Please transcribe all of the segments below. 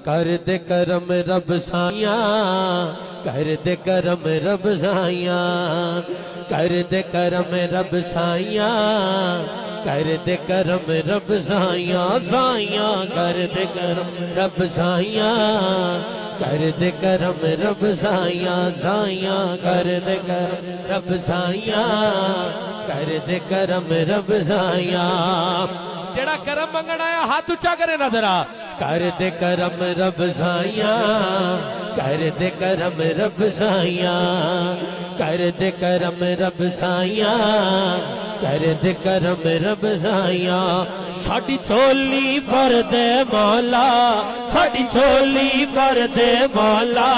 کر دے کرم رب سائیاں کر دے کرم رب سائیاں کر دے کرم رب سائیاں کر دے کرم رب سائیاں سائیاں کر دے کرم رب سائیاں کر دے کرم رب سائیاں سائیاں کر دے کرم رب سائیاں کر دے کرم رب سائیاں جڑا کرم منگنا ہے ہاتھ اونچا کرے نا ذرا کر دے کرم رب سائیاں کر دے کرم رب سائیاں کر دے کرم رب سائیاں کر دے کرم رب سائیاں ساڈی چولی بھر دے مولا ساڈی چولی بھر دے مولا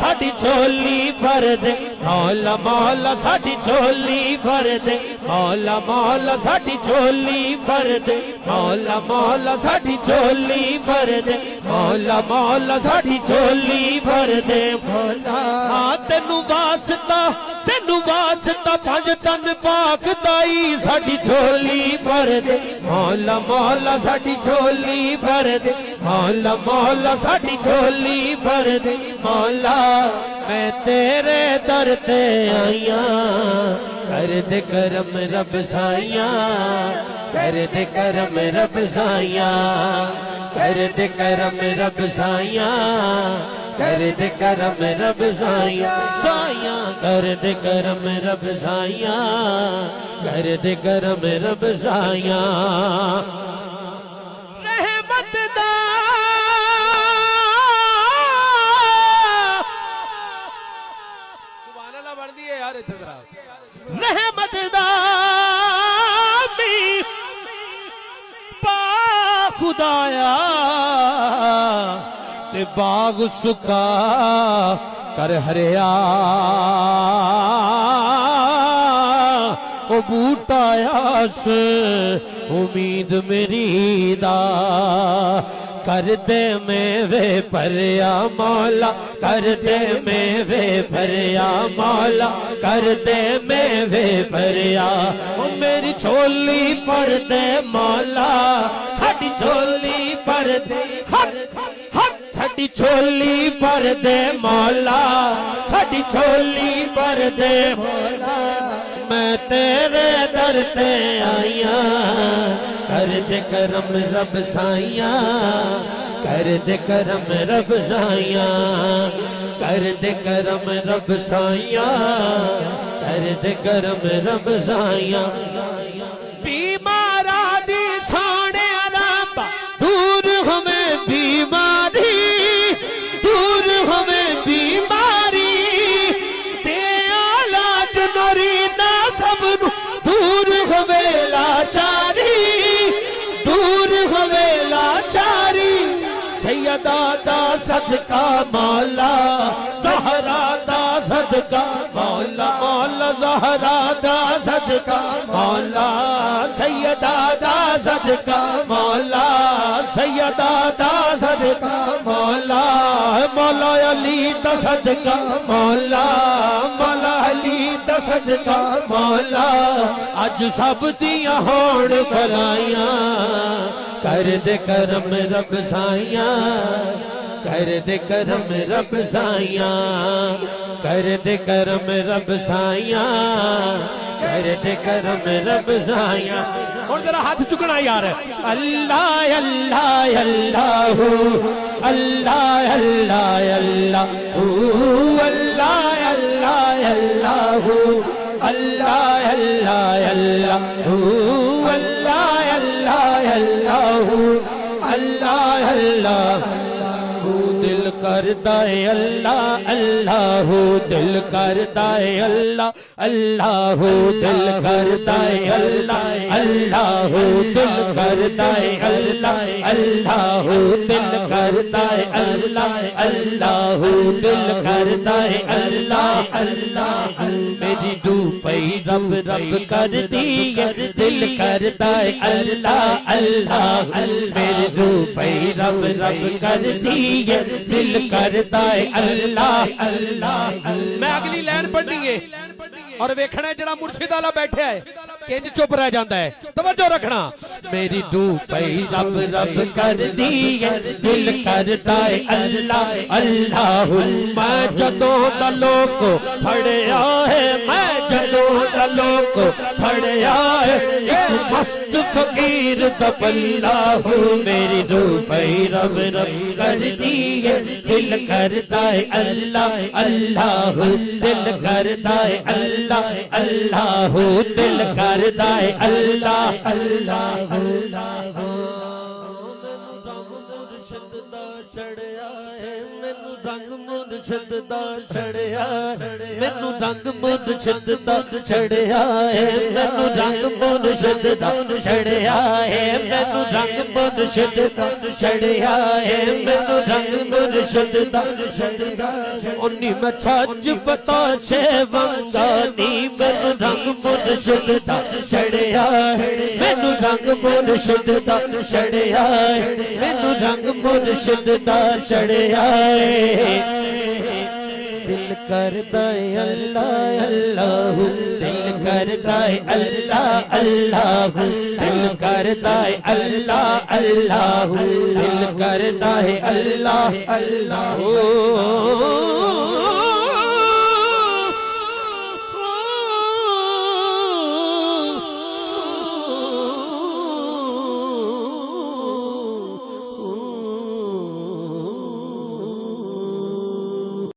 ساڈی چولی بھر دے مولا مولا ساڈی چولی بھر دے مولا مولا ساڈی چولی بھر دے مولا مولا ساڈی چولی بھر دے مولا مولا ساڈی چولی بھر دے مولا ہاں تینوں واسطہ پنج تن پاک دائی ساڈی چولی بھر دے مولا مولا ساڈی چولی بھر دے مولا مولا ساڈی چولی بھر دے مولا میں تیرے در تے آئیاں کر دے کرم رب سائیاں کر دے کرم رب سائیاں کر دے کرم رب سائیاں کر دے کرم رب سائیاں سائیاں کر دے کرم رب سائیاں کر دے کرم رب سائیاں رحمت دا سبحان اللہ بڑھ دیئے یار اتنا رحمت دا بھی پا خدایا تے باغ سکا کر ہریا او بوٹا یاس امید میری دا کر دے میوے پریا مولا کر دے میوے پریا مولا کر دے میوے پریا او میری چولی پر دے مولا ساڈی چولی پر دے ساڈی چولی پر دے مولا ساڈی چولی پر دے مولا میں تیرے در تے آئیاں کر دے کرم رب سائیاں کر دے کرم رب سائیاں کر دے کرم رب سائیاں کر دے کرم رب سائیاں بیمارا دی سانے رب دور ہمیں بیماری دور ہمیں بیماری تے علاج نریدا سب دور ہمیں لاچاری دور ہمیں لاچاری سیدہ دا صدقہ مولا زہرا دا صدقہ مولا مولا زہرا دا صدقہ مولا سیدہ دا صدقہ مولا سیدہ دا صدقہ مولا مولا علی دا صدقہ مولا مولا علی دا صدقہ مولا اج سب دیاں ہون بھلائیاں کر دے کرم رب سائیاں کر دے کرم رب سائیاں کر دے کرم رب سائیاں کر دے کرم رب سائیاں اور ذرا ہاتھ چکنا یار اللہ اللہ اللہ اللہ اللہ اللہ اللہ اللہ اللہ اللہ اللہ اللہ اللہ اللہ دل کرتا ہے اللہ اللہ دل کرتا ہے اللہ اللہ دل کرتا ہے اللہ اللہ دل کرتا ہے اللہ اللہ دل کرتا ہے اللہ اللہ دل کرتا ہے اللہ اللہ میری دو پئی رب رب کرتی ہے دل کرتا ہے اللہ اللہ میری دو پئی رب رب کرتی ہے دل کرتا ہے اللہ اللہ میں اگلی لائن پڑھنی ہے اور ویکھنا ہے جڑا مرشد والا بیٹھا ہے کہ انج چپ رہ جاندہ ہے. توجہ رکھنا. میری روح پئی رب رب کر دی ہے دل کرتا ہے اللہ اللہ. میں جدوں دا لوگ پھڑیا ہے میں جدوں دا لوگ پھڑیا ہے ایک مست فقیر دا پلہ ہوں. میری روح پئی رب رب کر دی ہے دل کرتا ہے اللہ اللہ. دل کرتا ہے اللہ اللہ. دل کرتا ہے اللہ اللہ. رنگ مرشد دا چڑھیا مینو رنگ مرشد دا چڑھیا ہے مینو رنگ مرشد دا چڑھیا ہے مینو رنگ مرشد دا چڑھیا ہے مینو رنگ مرشد دا چڑھیا. اونی میں چھج پتا شے ونگا نی مینو رنگ مرشد دا چڑھیا ہے مینو رنگ مرشد دا چڑھیا ہے مینو رنگ مرشد دا چڑھیا ہے. دل کرتا ہے اللہ اللہ. دل کرتا ہے اللہ اللہ. دل کرتا ہے اللہ اللہ. دل کرتا ہے اللہ اللہ.